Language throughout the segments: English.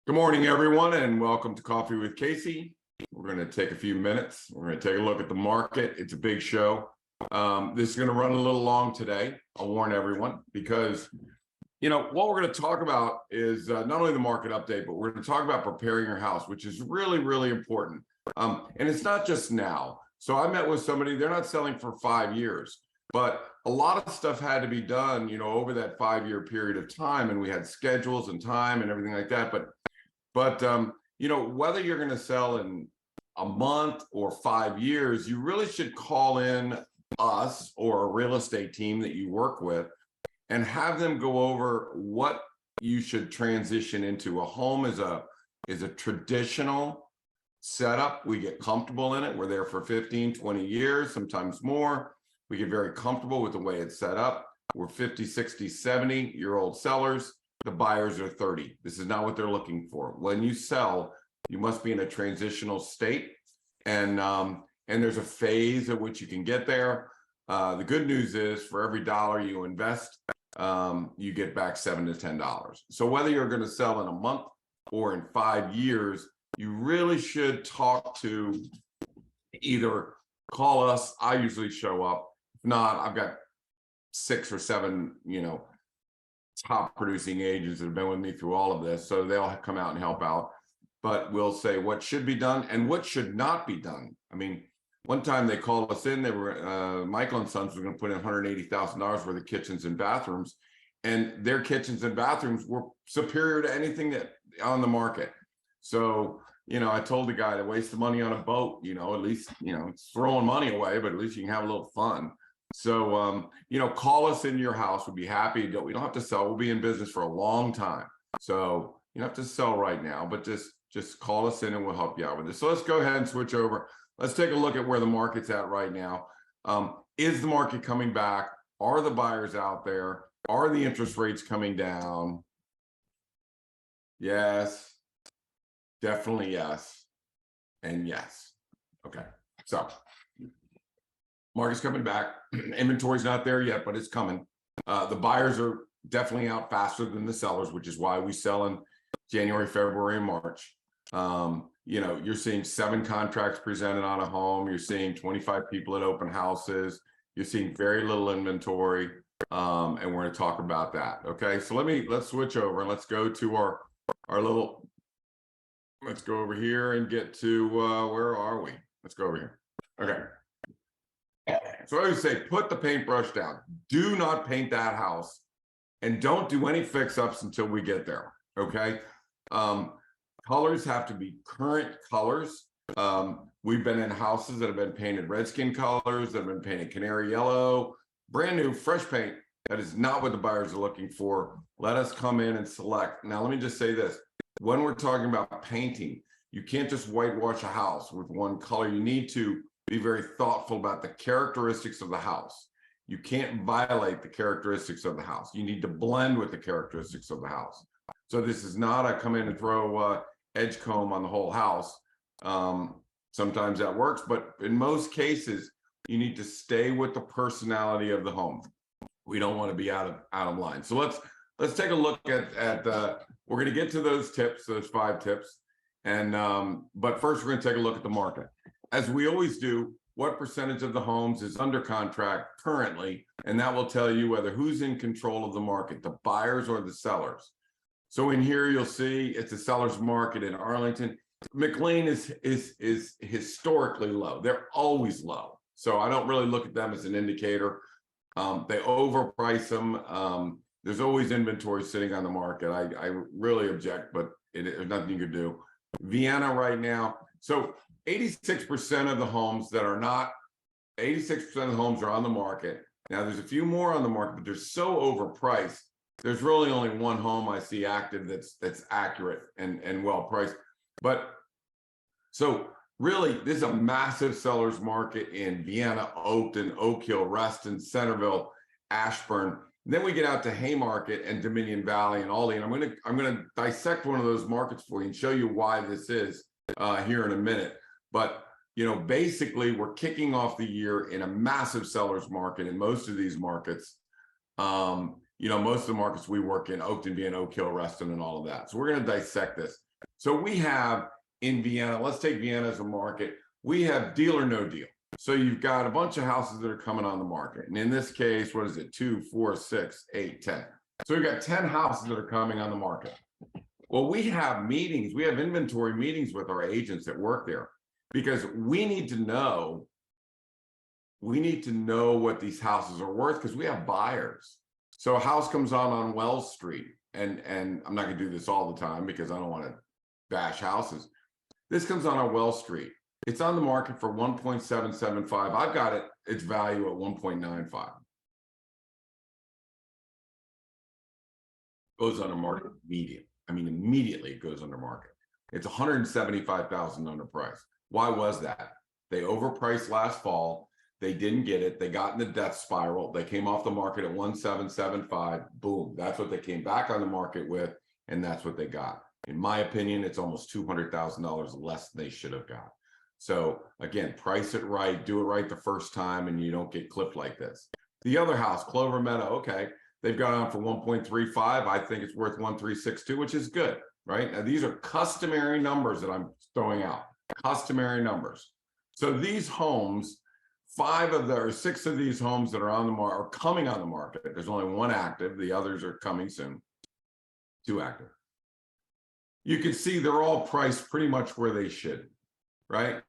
Good morning, everyone, and welcome to Coffee with Casey. We're going to take a few minutes. We're going to take a look at the market. It's a big show. This is going to run a little long today. I'll warn everyone because, what we're going to talk about is not only the market update, but we're going to talk about preparing your house, which is really, really important. And it's not just now. So I met with somebody, they're not selling for 5 years, but a lot of stuff had to be done, over that 5-year period of time. And we had schedules and time and everything like that. But whether you're going to sell in a month or 5 years, you really should call in us or a real estate team that you work with and have them go over what you should transition into. A home is a traditional setup. We get comfortable in it. We're there for 15, 20 years, sometimes more. We get very comfortable with the way it's set up. We're 50, 60, 70-year-old sellers. The buyers are 30. This is not what they're looking for. When you sell, you must be in a transitional state, and there's a phase at which you can get there. The good news is for every dollar you invest, you get back $7 to $10. So whether you're going to sell in a month or in 5 years, you really should talk to either call us. I usually show up. If not, I've got 6 or 7, top producing agents that have been with me through all of this, so they'll come out and help out. But we'll say what should be done and what should not be done. I mean, one time they called us in, they were Michael and Sons were going to put in $180,000 worth of kitchens and bathrooms, and their kitchens and bathrooms were superior to anything that on the market. So I told the guy to waste the money on a boat, at least it's throwing money away, but at least you can have a little fun. So, call us into your house. We'd be happy. We don't have to sell. We'll be in business for a long time. So you don't have to sell right now, but just call us in and we'll help you out with this. So let's go ahead and switch over. Let's take a look at where the market's at right now. Is the market coming back? Are the buyers out there? Are the interest rates coming down? Yes, definitely yes, and yes. Okay, so market's coming back. Inventory's not there yet, but it's coming. The buyers are definitely out faster than the sellers, which is why we sell in January, February, and March. You're seeing 7 contracts presented on a home. You're seeing 25 people at open houses. You're seeing very little inventory. And we're going to talk about that. Okay, so let's switch over and let's go to our little. Let's go over here and get to where are we? Let's go over here. Okay. So I always say, put the paintbrush down. Do not paint that house, and don't do any fix-ups until we get there. Okay. Colors have to be current colors. We've been in houses that have been painted redskin colors, that have been painted canary yellow, brand new, fresh paint. That is not what the buyers are looking for. Let us come in and select. Now, let me just say this. When we're talking about painting, you can't just whitewash a house with one color. You need to be very thoughtful about the characteristics of the house. You can't violate the characteristics of the house. You need to blend with the characteristics of the house. So this is not a come in and throw edge comb on the whole house. Sometimes that works, but in most cases, you need to stay with the personality of the home. We don't want to be out of line. So let's take a look at we're going to get to those tips, those 5 tips, and but first we're going to take a look at the market. As we always do, what percentage of the homes is under contract currently, and that will tell you who's in control of the market, the buyers or the sellers. So in here, you'll see it's a seller's market in Arlington. McLean is historically low. They're always low. So I don't really look at them as an indicator. They overprice them. There's always inventory sitting on the market. I really object, but there's nothing you can do. Vienna right now. So 86% of the homes that are not, 86% of the homes are on the market. Now there's a few more on the market, but they're so overpriced. There's really only one home I see active that's accurate and well priced. But so really, this is a massive seller's market in Vienna, Oakton, Oak Hill, Reston, Centerville, Ashburn. And then we get out to Haymarket and Dominion Valley and Aldie. And I'm gonna dissect one of those markets for you and show you why this is here in a minute. But basically, we're kicking off the year in a massive seller's market in most of these markets. Most of the markets we work in, Oakton being Oak Hill, Reston, and all of that. So we're going to dissect this. So we have in Vienna, let's take Vienna as a market. We have deal or no deal. So you've got a bunch of houses that are coming on the market. And in this case, what is it? 2, 4, 6, 8, 10. So we've got 10 houses that are coming on the market. Well, we have meetings, we have inventory meetings with our agents that work there because we need to know what these houses are worth because we have buyers. So a house comes on Wells Street, and I'm not gonna do this all the time because I don't want to bash houses. This comes on Wells Street. It's on the market for 1.775. I've got its value at 1.95. Goes under market immediately it goes under market. It's 175,000 under price. Why was that? They overpriced last fall. They didn't get it. They got in the death spiral. They came off the market at 1.775. Boom. That's what they came back on the market with, and that's what they got. In my opinion, it's almost $200,000 less than they should have got. So again, price it right, do it right the first time, and you don't get clipped like this. The other house, Clover Meadow, okay, they've got on for 1.35. I think it's worth 1.362, which is good, right? Now, these are customary numbers that I'm throwing out, customary numbers. So these homes, 6 of these homes that are on the market are coming on the market. There's only 1 active. The others are coming soon. 2 active. You can see they're all priced pretty much where they should, right?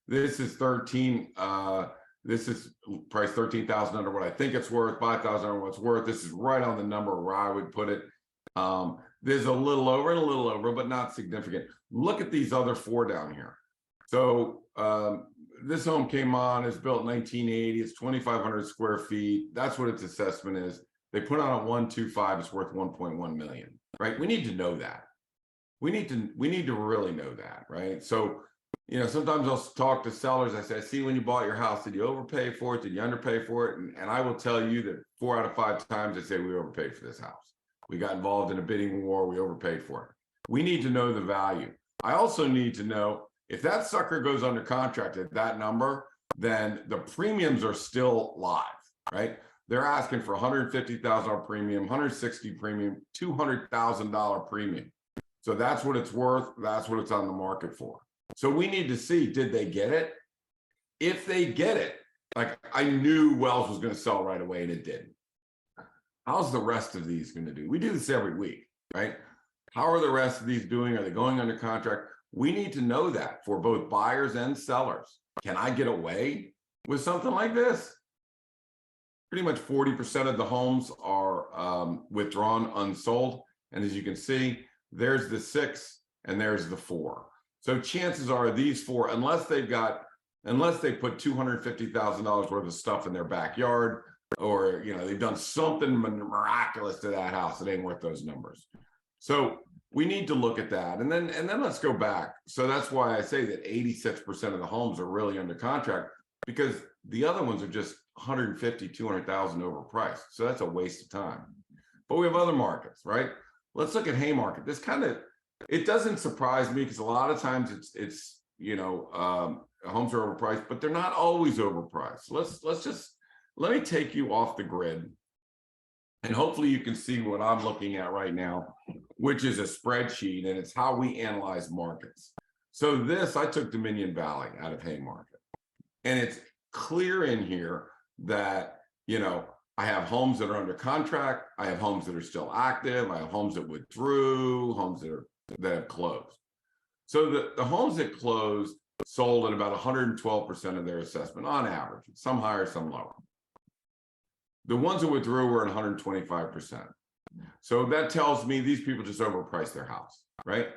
This is 13. This is priced 13,000 under what I think it's worth, 5,000 under what it's worth. This is right on the number where I would put it. There's a little over and a little over, but not significant. Look at these other 4 down here. So this home came on, it's built in 1980, it's 2,500 square feet. That's what its assessment is. They put on at 1.25, it's worth 1.1 million, right? We need to know that. We need to really know that, right? So, you know, sometimes I'll talk to sellers. I say, I see when you bought your house, did you overpay for it? Did you underpay for it? And I will tell you that 4 out of 5 times they say we overpaid for this house. We got involved in a bidding war, we overpaid for it. We need to know the value. I also need to know if that sucker goes under contract at that number, then the premiums are still live, right? They're asking for $150,000 premium, $160,000 premium, $200,000 premium. So that's what it's worth. That's what it's on the market for. So we need to see, did they get it? If they get it, like I knew Wells was going to sell right away and it didn't. How's the rest of these going to do? We do this every week, right? How are the rest of these doing? Are they going under contract? We need to know that for both buyers and sellers. Can I get away with something like this? Pretty much 40% of the homes are withdrawn unsold. And as you can see, there's the 6 and there's the 4. So chances are these 4, unless they put $250,000 worth of stuff in their backyard, or they've done something miraculous to that house, it ain't worth those numbers. So we need to look at that, and then let's go back. So that's why I say that 86% of the homes are really under contract, because the other ones are just 150, 200,000 overpriced. So that's a waste of time. But we have other markets, right? Let's look at Haymarket. This it doesn't surprise me because a lot of times it's homes are overpriced, but they're not always overpriced. Let me take you off the grid, and hopefully you can see what I'm looking at right now, which is a spreadsheet, and it's how we analyze markets. So I took Dominion Valley out of Haymarket, and it's clear in here that, I have homes that are under contract. I have homes that are still active. I have homes that withdrew, homes that have closed. So the homes that closed sold at about 112% of their assessment on average, some higher, some lower. The ones that withdrew were at 125%. So that tells me these people just overpriced their house, right?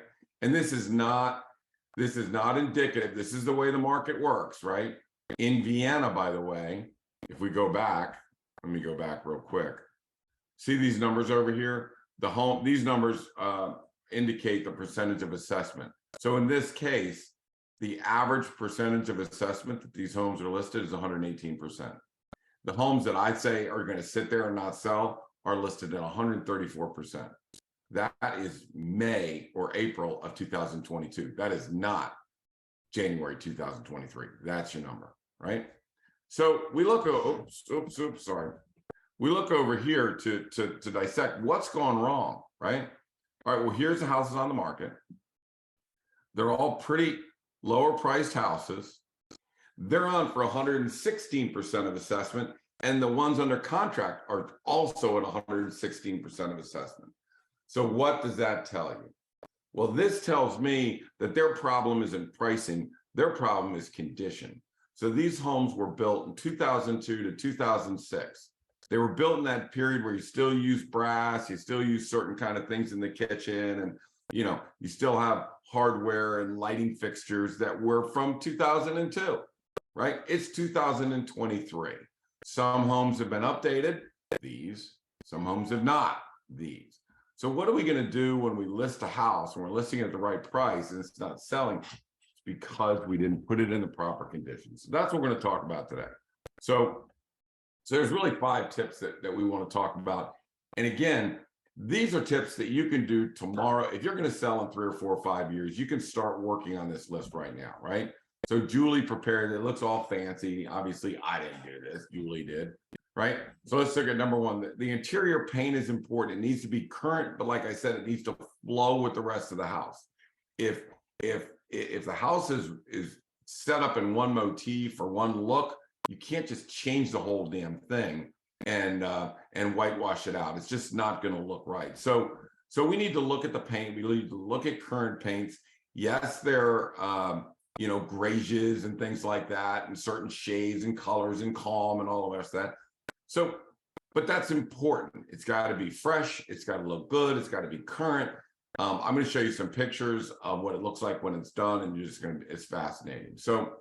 And this is not indicative. This is the way the market works, right? In Vienna, by the way, if we go back, let me go back real quick. See these numbers over here? These numbers indicate the percentage of assessment. So in this case, the average percentage of assessment that these homes are listed is 118%. The homes that I'd say are going to sit there and not sell are listed at 134%. That is May or April of 2022. That is not January 2023. That's your number, right? So we look, sorry. We look over here to dissect what's gone wrong, right? All right, well, here's the houses on the market. They're all pretty lower priced houses. They're on for 116% of assessment, and the ones under contract are also at 116% of assessment. So what does that tell you? Well, this tells me that their problem isn't pricing, their problem is condition. So these homes were built in 2002 to 2006. They were built in that period where you still use brass, you still use certain kind of things in the kitchen, and you still have hardware and lighting fixtures that were from 2002, right? It's 2023. Some homes have been updated, these. Some homes have not, these. So what are we going to do when we list a house, when we're listing it at the right price and it's not selling? It's because we didn't put it in the proper conditions. So that's what we're going to talk about today. So there's really 5 tips that we want to talk about. And again, these are tips that you can do tomorrow. If you're going to sell in 3 or 4 or 5 years, you can start working on this list right now, right? So Julie prepared it. It looks all fancy. Obviously, I didn't do this. Julie did, right? So let's look at number 1. The interior paint is important. It needs to be current, but like I said, it needs to flow with the rest of the house. If the house is set up in one motif or one look, you can't just change the whole damn thing and whitewash it out. It's just not going to look right. So we need to look at the paint. We need to look at current paints. Yes, there are grages and things like that, and certain shades and colors and calm and all the rest of that. So, but that's important. It's got to be fresh. It's got to look good. It's got to be current. I'm going to show you some pictures of what it looks like when it's done, and it's fascinating. So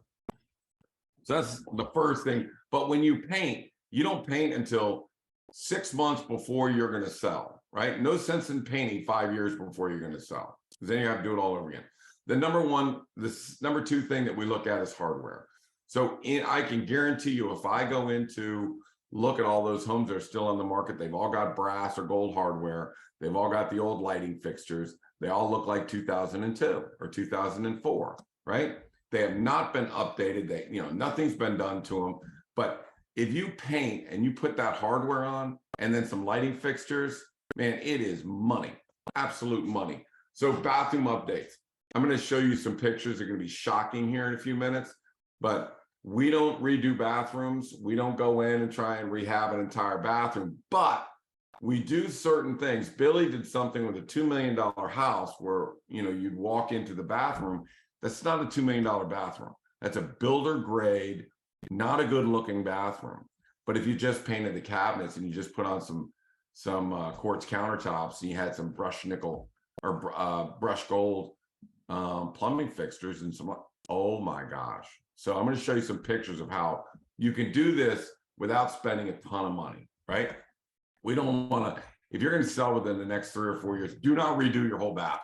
that's the first thing. But when you paint, you don't paint until 6 months before you're going to sell, right? No sense in painting 5 years before you're going to sell, because then you have to do it all over again. The number 2 thing that we look at is hardware. So I can guarantee you, if I go into look at all those homes that are still on the market, they've all got brass or gold hardware. They've all got the old lighting fixtures. They all look like 2002 or 2004, right? They have not been updated. Nothing's been done to them. But if you paint and you put that hardware on and then some lighting fixtures, man, it is money, absolute money. So bathroom updates. I'm going to show you some pictures. They're going to be shocking here in a few minutes, but we don't redo bathrooms. We don't go in and try and rehab an entire bathroom, but we do certain things. Billy did something with a $2 million house where, you'd walk into the bathroom. That's not a $2 million bathroom. That's a builder grade, not a good looking bathroom. But if you just painted the cabinets and you just put on some quartz countertops and you had some brushed nickel or brushed gold plumbing fixtures and oh my gosh. So I'm going to show you some pictures of how you can do this without spending a ton of money, right? We don't want to, if you're going to sell within the next 3 or 4 years, do not redo your whole bathroom.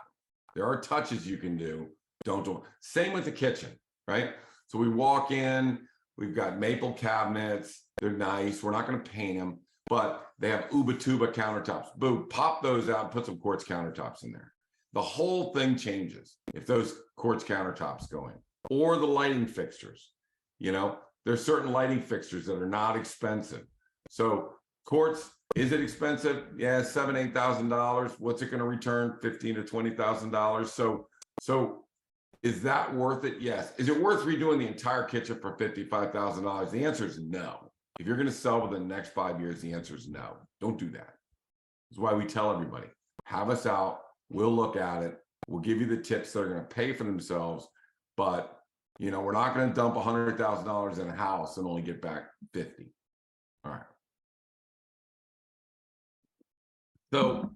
There are touches you can do. Don't do it. Same with the kitchen, right? So we walk in, we've got maple cabinets. They're nice. We're not going to paint them, but they have Ubatuba countertops. Boom, pop those out, put some quartz countertops in there. The whole thing changes if those quartz countertops go in, or the lighting fixtures. There's certain lighting fixtures that are not expensive. So quartz, is it expensive? Yeah, $7,000, $8,000. What's it going to return? $15,000 to $20,000. So is that worth it? Yes. Is it worth redoing the entire kitchen for $55,000? The answer is no. If you're going to sell within the next 5 years, the answer is no. Don't do that. That's why we tell everybody, have us out. We'll look at it. We'll give you the tips that are going to pay for themselves. But, we're not going to dump $100,000 in a house and only get back 50. All right. So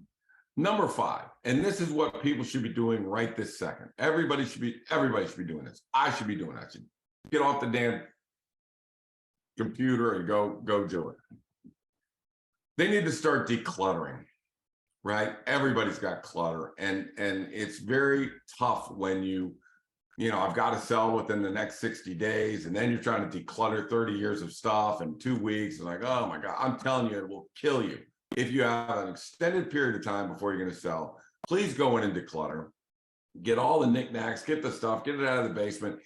number 5, and this is what people should be doing right this second. Everybody should be doing this. I should be doing that. I should get off the damn computer and go do it. They need to start decluttering, right? Everybody's got clutter, and it's very tough when I've got to sell within the next 60 days, and then you're trying to declutter 30 years of stuff in 2 weeks. And like, oh my God, I'm telling you, it will kill you. If you have an extended period of time before you're going to sell, please go in and declutter. Get all the knickknacks, get the stuff, get it out of the basement.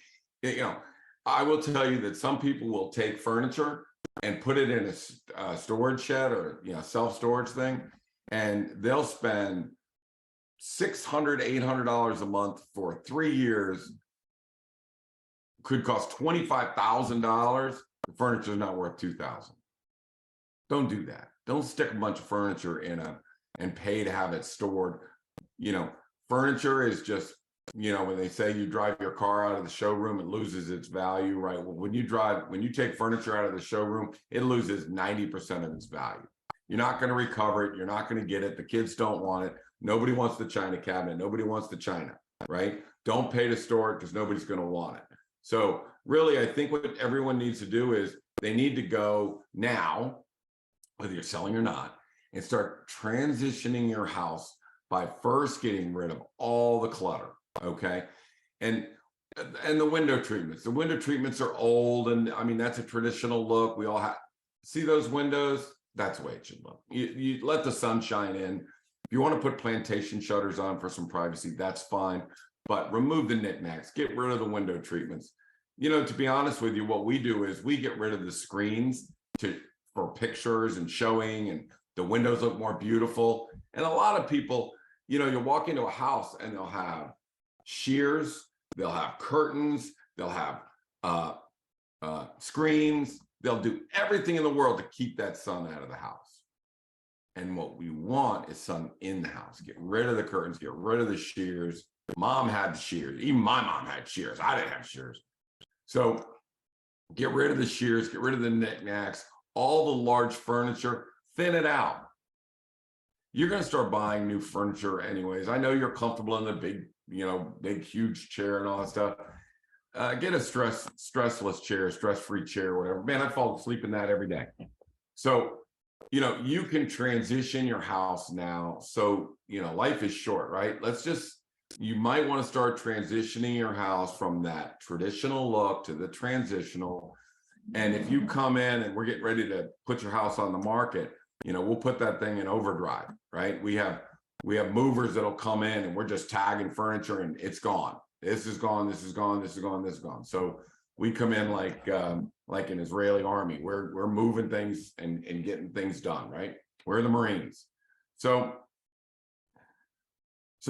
I will tell you that some people will take furniture and put it in a storage shed or self-storage thing, and they'll spend $600, $800 a month for 3 years could cost $25,000. The furniture is not worth $2,000. Don't do that. Don't stick a bunch of furniture and pay to have it stored. Furniture is just, when they say you drive your car out of the showroom, it loses its value, right? Well, when you take furniture out of the showroom, it loses 90% of its value. You're not going to recover it. You're not going to get it. The kids don't want it. Nobody wants the China cabinet. Nobody wants the China, right? Don't pay to store it because nobody's going to want it. So really, I think what everyone needs to do is they need to go now, whether you're selling or not, and start transitioning your house by first getting rid of all the clutter, okay? And the window treatments. The window treatments are old, and I mean, that's a traditional look. We all have, see those windows? That's the way it should look. You let the sun shine in. If you want to put plantation shutters on for some privacy, that's fine. But remove the knickknacks, get rid of the window treatments. To be honest with you, what we do is we get rid of the screens for pictures and showing, and the windows look more beautiful. And a lot of people, you'll walk into a house and they'll have shears, they'll have curtains, they'll have screens, they'll do everything in the world to keep that sun out of the house. And what we want is sun in the house. Get rid of the curtains, get rid of the shears. Mom had shears. Even my mom had shears. I didn't have shears. So get rid of the shears, get rid of the knickknacks, all the large furniture, thin it out. You're going to start buying new furniture anyways. I know you're comfortable in the big, huge chair and all that stuff. Get a stressless chair, stress-free chair, whatever. Man, I fall asleep in that every day. So, you can transition your house now. So, life is short, right? You might want to start transitioning your house from that traditional look to the transitional. And if you come in and we're getting ready to put your house on the market, we'll put that thing in overdrive, right? We have movers that'll come in and we're just tagging furniture and it's gone. This is gone, this is gone, this is gone, this is gone. So we come in like an Israeli army. We're moving things and getting things done, right? We're the Marines. So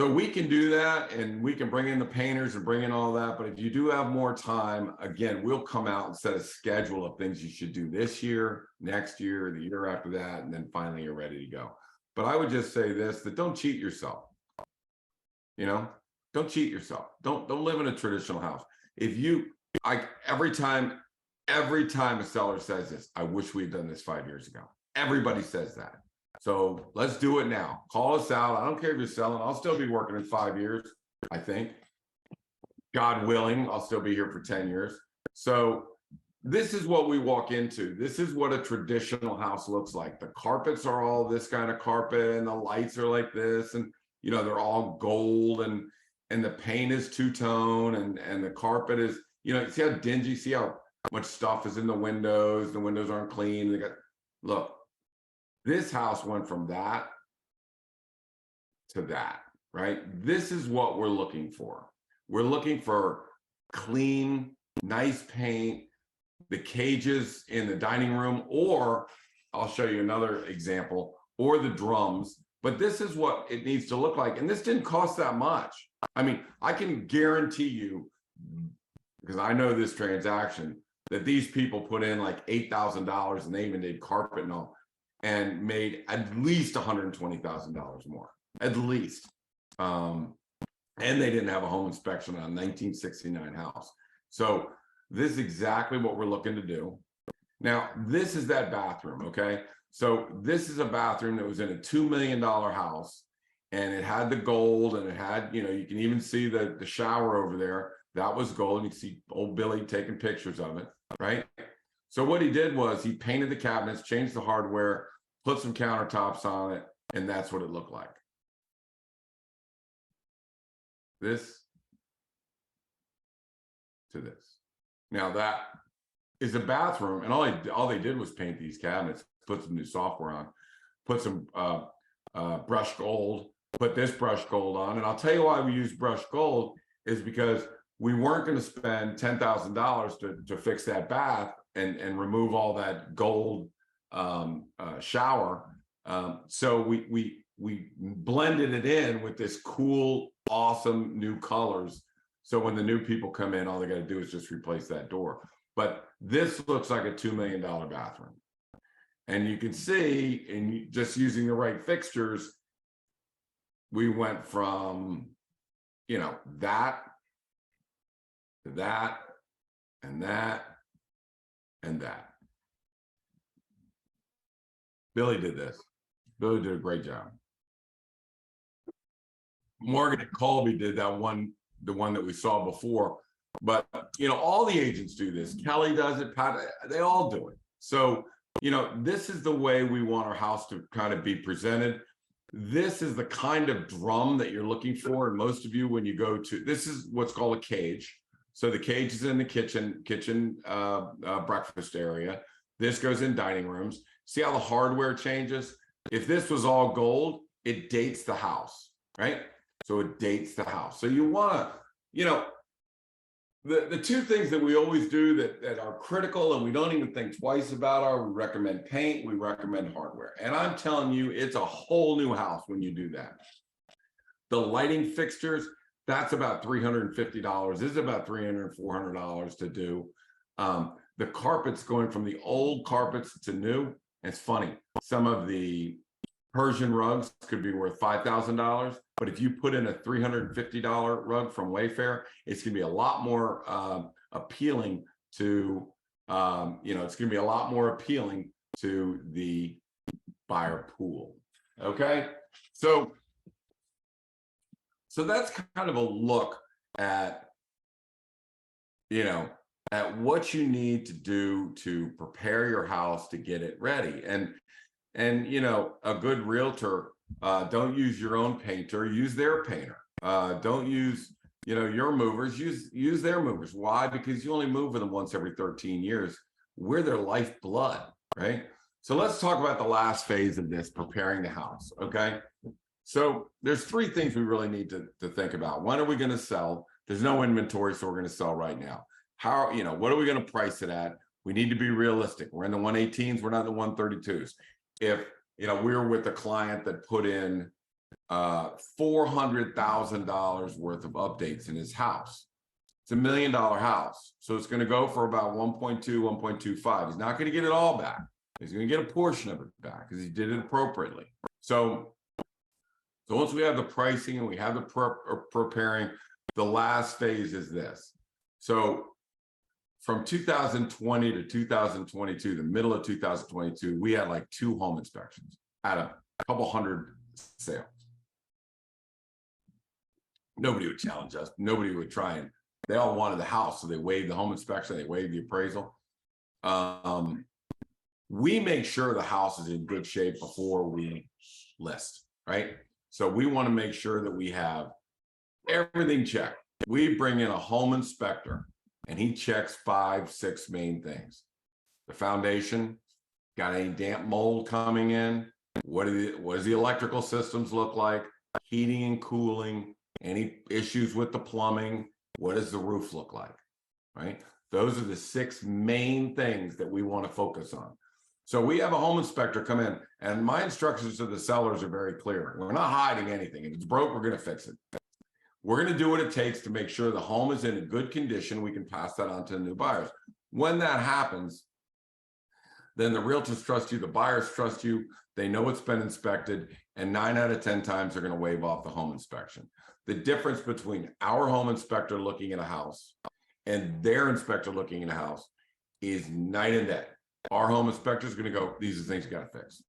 we can do that, and we can bring in the painters and bring in all that. But if you do have more time, again, we'll come out and set a schedule of things you should do this year, next year, the year after that, and then finally you're ready to go. But I would just say this, that don't cheat yourself. Don't cheat yourself. Don't live in a traditional house. Every time a seller says this, I wish we'd done this 5 years ago. Everybody says that. So let's do it now. Call us out. I don't care if you're selling. I'll still be working in 5 years, I think. God willing, I'll still be here for 10 years. So this is what we walk into. This is what a traditional house looks like. The carpets are all this kind of carpet, and the lights are like this, and they're all gold, and the paint is two-tone, and the carpet is, see how dingy, see how much stuff is in the windows aren't clean. Look. This house went from that to that, right? This is what we're looking for. We're looking for clean, nice paint, the cages in the dining room, or I'll show you another example, or the drums. But this is what it needs to look like. And this didn't cost that much. I mean, I can guarantee you, because I know this transaction, that these people put in like $8,000 and they even did carpet and all, and made at least $120,000 more, at least. And they didn't have a home inspection on a 1969 house. So this is exactly what we're looking to do. Now, this is that bathroom, okay? So this is a bathroom that was in a $2 million house, and it had the gold, and it had, you can even see the shower over there. That was gold. You can see old Billy taking pictures of it, right? So what he did was he painted the cabinets, changed the hardware, put some countertops on it, and that's what it looked like. This to this. Now that is a bathroom, and all they did was paint these cabinets, put some new software on, put some brushed gold, put this brushed gold on. And I'll tell you why we use brushed gold is because we weren't going to spend $10,000 to fix that bath and remove all that gold shower. So we blended it in with this cool, awesome new colors. So when the new people come in, all they got to do is just replace that door. But this looks like a $2 million bathroom. And you can see, in just using the right fixtures, we went from, you know, that to that and that and that. Billy did this. Billy did a great job. Morgan and Colby did that one, the one that we saw before. But, you know, all the agents do this. Kelly does it, Pat, they all do it. So, you know, this is the way we want our house to kind of be presented. This is the kind of drum that you're looking for. And most of you, when you go to, this is what's called a cage. So the cage is in the kitchen breakfast area. This goes in dining rooms. See how the hardware changes? If this was all gold, it dates the house, right? So it dates the house. So you want to, you know, the two things that we always do that are critical and we don't even think twice about are we recommend paint, we recommend hardware. And I'm telling you, it's a whole new house when you do that. The lighting fixtures, that's about $350. This is about $300, $400 to do. The carpets, going from the old carpets to new, it's funny. Some of the Persian rugs could be worth $5,000, but if you put in a $350 rug from Wayfair, it's going to be a lot more appealing to, you know, it's going to be a lot more appealing to the buyer pool. Okay, so that's kind of a look at, you know, at what you need to do to prepare your house to get it ready. And you know, a good realtor, don't use your own painter, use their painter. Don't use, you know, your movers, use their movers. Why? Because you only move with them once every 13 years. We're their lifeblood, right? So let's talk about the last phase of this, preparing the house, okay? So there's three things we really need to think about. When are we going to sell? There's no inventory, so we're going to sell right now. How, you know, what are we going to price it at? We need to be realistic. We're in the 118s, we're not in the 132s. If, you know, we were with a client that put in $400,000 worth of updates in his house. It's $1 million house. So it's going to go for about 1.2, 1.25. He's not going to get it all back. He's going to get a portion of it back because he did it appropriately. So once we have the pricing and we have the preparing, the last phase is this. So from 2020 to 2022, the middle of 2022, we had like 2 home inspections at a couple hundred sales. Nobody would challenge us. Nobody would try, and they all wanted the house. So they waived the home inspection, they waived the appraisal. We make sure the house is in good shape before we list, right? So we want to make sure that we have everything checked. We bring in a home inspector and he checks 5, 6 main things. The foundation, got any damp mold coming in? What does the electrical systems look like? Heating and cooling, any issues with the plumbing? What does the roof look like, right? Those are the 6 main things that we want to focus on. So we have a home inspector come in, and my instructions to the sellers are very clear. We're not hiding anything. If it's broke, we're going to fix it. We're going to do what it takes to make sure the home is in a good condition. We can pass that on to the new buyers. When that happens, then the realtors trust you, the buyers trust you, they know it's been inspected, and 9 out of 10 times they're going to waive off the home inspection. The difference between our home inspector looking at a house and their inspector looking at a house is night and day. Our home inspector is going to go, these are things you got to fix.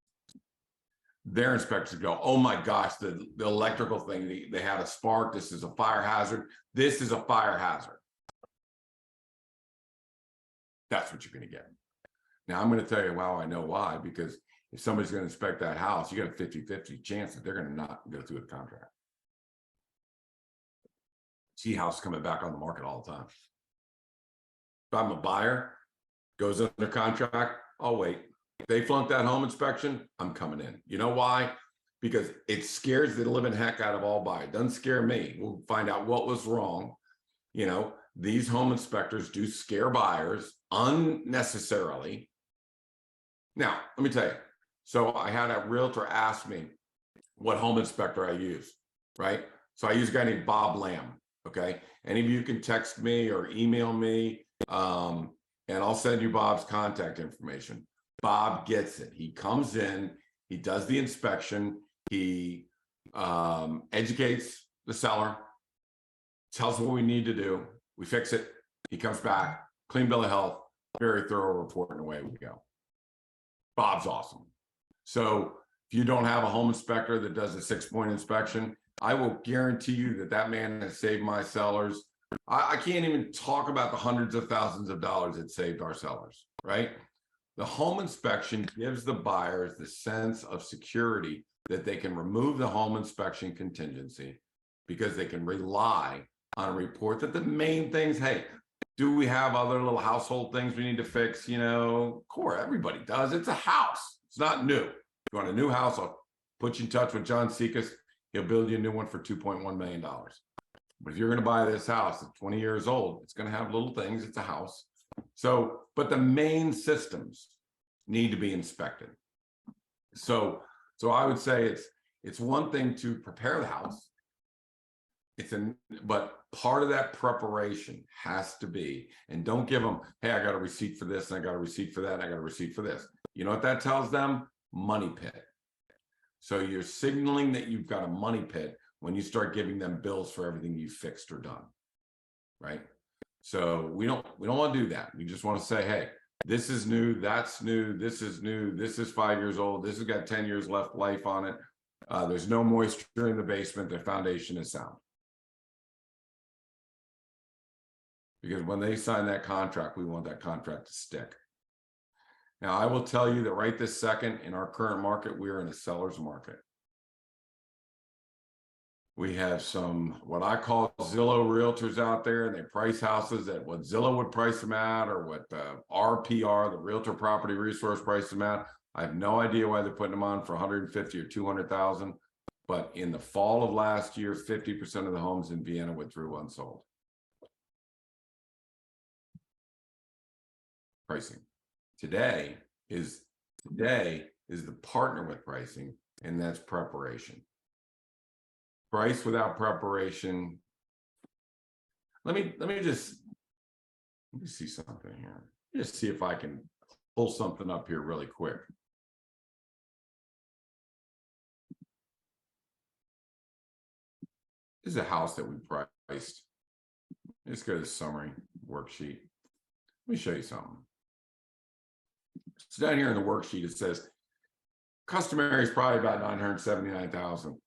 Their inspectors go, oh my gosh, the electrical thing, they had a spark, this is a fire hazard, this is a fire hazard. That's what you're going to get. Now I'm going to tell you, wow, I know why, because if somebody's going to inspect that house, you got a 50-50 chance that they're going to not go through the contract. See house coming back on the market all the time. If I'm a buyer, goes under contract, I'll wait. If they flunk that home inspection, I'm coming in. You know why? Because it scares the living heck out of all buyers. It doesn't scare me. We'll find out what was wrong. You know, these home inspectors do scare buyers unnecessarily. Now, let me tell you. So I had a realtor ask me, what home inspector I use, right? So I use a guy named Bob Lamb, okay? Any of you can text me or email me, and I'll send you Bob's contact information. Bob gets it. He comes in, he does the inspection, he educates the seller, tells us what we need to do, we fix it, he comes back, clean bill of health, very thorough report, and away we go. Bob's awesome. So if you don't have a home inspector that does a 6-point inspection, I will guarantee you that that man has saved my sellers. I can't even talk about the hundreds of thousands of dollars it saved our sellers, right? The home inspection gives the buyers the sense of security that they can remove the home inspection contingency because they can rely on a report that the main things, hey, do we have other little household things we need to fix? You know, core, everybody does. It's a house. It's not new. If you want a new house, I'll put you in touch with John Sekas. He'll build you a new one for $2.1 million. But if you're going to buy this house at 20 years old, it's going to have little things. It's a house. So, but the main systems need to be inspected. So I would say it's one thing to prepare the house. But part of that preparation has to be, and don't give them, hey, I got a receipt for this, and I got a receipt for that, and I got a receipt for this. You know what that tells them? Money pit. So you're signaling that you've got a money pit when you start giving them bills for everything you fixed or done, right? So we don't want to do that. We just want to say, hey, this is new, that's new, this is 5 years old, this has got 10 years left life on it. There's no moisture in the basement, the foundation is sound. Because when they sign that contract, we want that contract to stick. Now, I will tell you that right this second, in our current market, we're in a seller's market. We have some, what I call Zillow realtors out there, and they price houses at what Zillow would price them at, or what the RPR, the Realtor Property Resource, price them at. I have no idea why they're putting them on for 150 or 200,000. But in the fall of last year, 50% of the homes in Vienna withdrew unsold. Pricing. Today is the partner with pricing, and that's preparation. Price without preparation. Let me see something here. Just see if I can pull something up here really quick. This is a house that we priced. Let's go to the summary worksheet. Let me show you something. So down here in the worksheet, it says customary is probably about 979,000.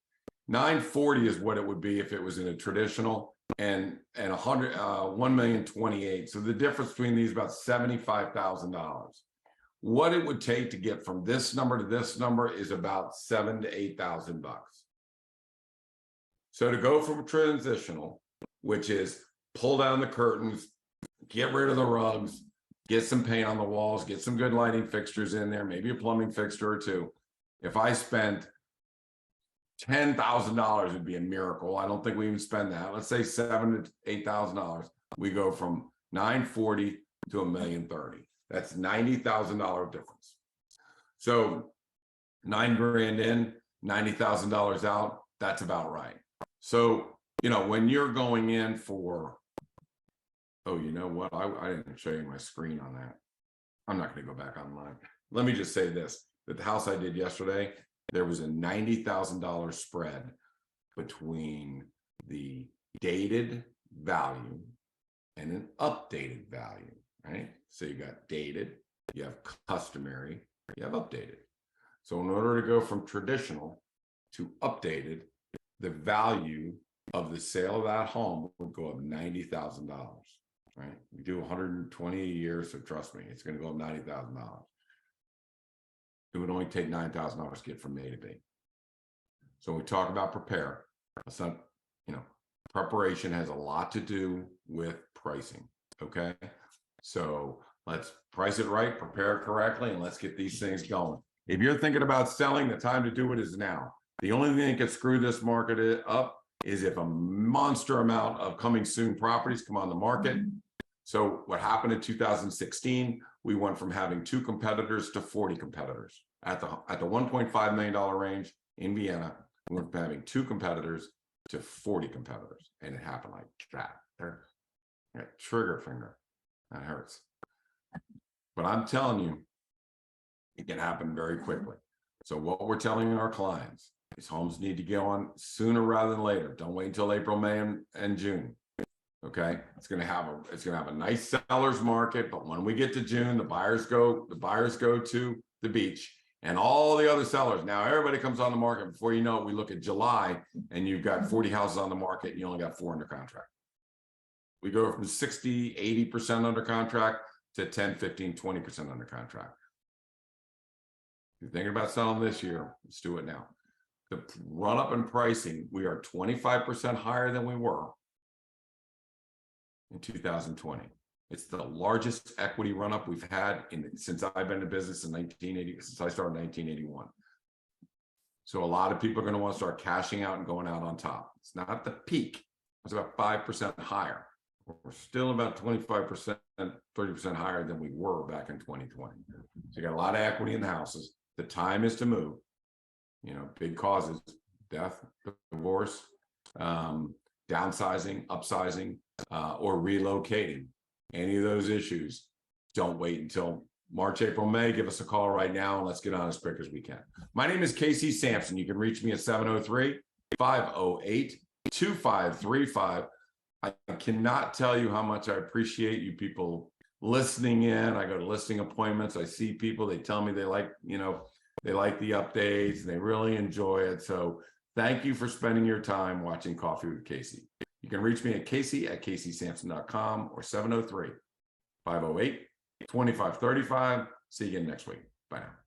940 is what it would be if it was in a traditional, and 1,028,000. So the difference between these is about $75,000. What it would take to get from this number to this number is about $7,000 to $8,000 bucks. So to go from a transitional, which is pull down the curtains, get rid of the rugs, get some paint on the walls, get some good lighting fixtures in there, maybe a plumbing fixture or two. If I spent $10,000, would be a miracle. I don't think we even spend that. Let's say $7,000 to $8,000. We go from 940 to $1,030,000. That's $90,000 difference. So $9,000 in, $90,000 out. That's about right. So, you know, when you're going in for, oh, you know what? I didn't show you my screen on that. I'm not going to go back online. Let me just say this, that the house I did yesterday, there was a $90,000 spread between the dated value and an updated value, right? So you got dated, you have customary, you have updated. So in order to go from traditional to updated, the value of the sale of that home would go up $90,000, right? We do 120 a year, so trust me, it's going to go up $90,000. It would only take $9,000 to get from A to B. So when we talk about prepare, some, you know, preparation has a lot to do with pricing. Okay, so let's price it right, prepare it correctly, and let's get these things going. If you're thinking about selling, the time to do it is now. The only thing that could screw this market up is if a monster amount of coming soon properties come on the market. So what happened in 2016, we went from having 2 competitors to 40 competitors at the $1.5 million range in Vienna. We went from having 2 competitors to 40 competitors, and it happened like that. There, trigger finger, that hurts. But I'm telling you, it can happen very quickly. So what we're telling our clients is homes need to go on sooner rather than later. Don't wait until April, May, and June. Okay, it's gonna have a nice seller's market, but when we get to June, the buyers go to the beach, and all the other sellers. Now everybody comes on the market. Before you know it, we look at July, and you've got 40 houses on the market, and you only got 4 under contract. We go from 60, 80% under contract to 10, 15, 20% under contract. If you're thinking about selling this year, let's do it now. The run up in pricing, we are 25% higher than we were in 2020. It's the largest equity run up we've had since I've been in business in 1980, since I started in 1981. So a lot of people are going to want to start cashing out and going out on top. It's not the peak. It's about 5% higher. We're still about 25%, 30% higher than we were back in 2020. So you got a lot of equity in the houses. The time is to move. You know, big causes: death, divorce, downsizing, upsizing, or relocating. Any of those issues, don't wait until March, April, May. Give us a call right now, and let's get on as quick as we can. My name is Casey Samson. You can reach me at 703-508-2535. I cannot tell you how much I appreciate you people listening in. I go to listing appointments. I see people, they tell me they like, they like the updates and they really enjoy it. So thank you for spending your time watching Coffee with Casey. You can reach me at casey@caseysamson.com or 703-508-2535. See you again next week. Bye now.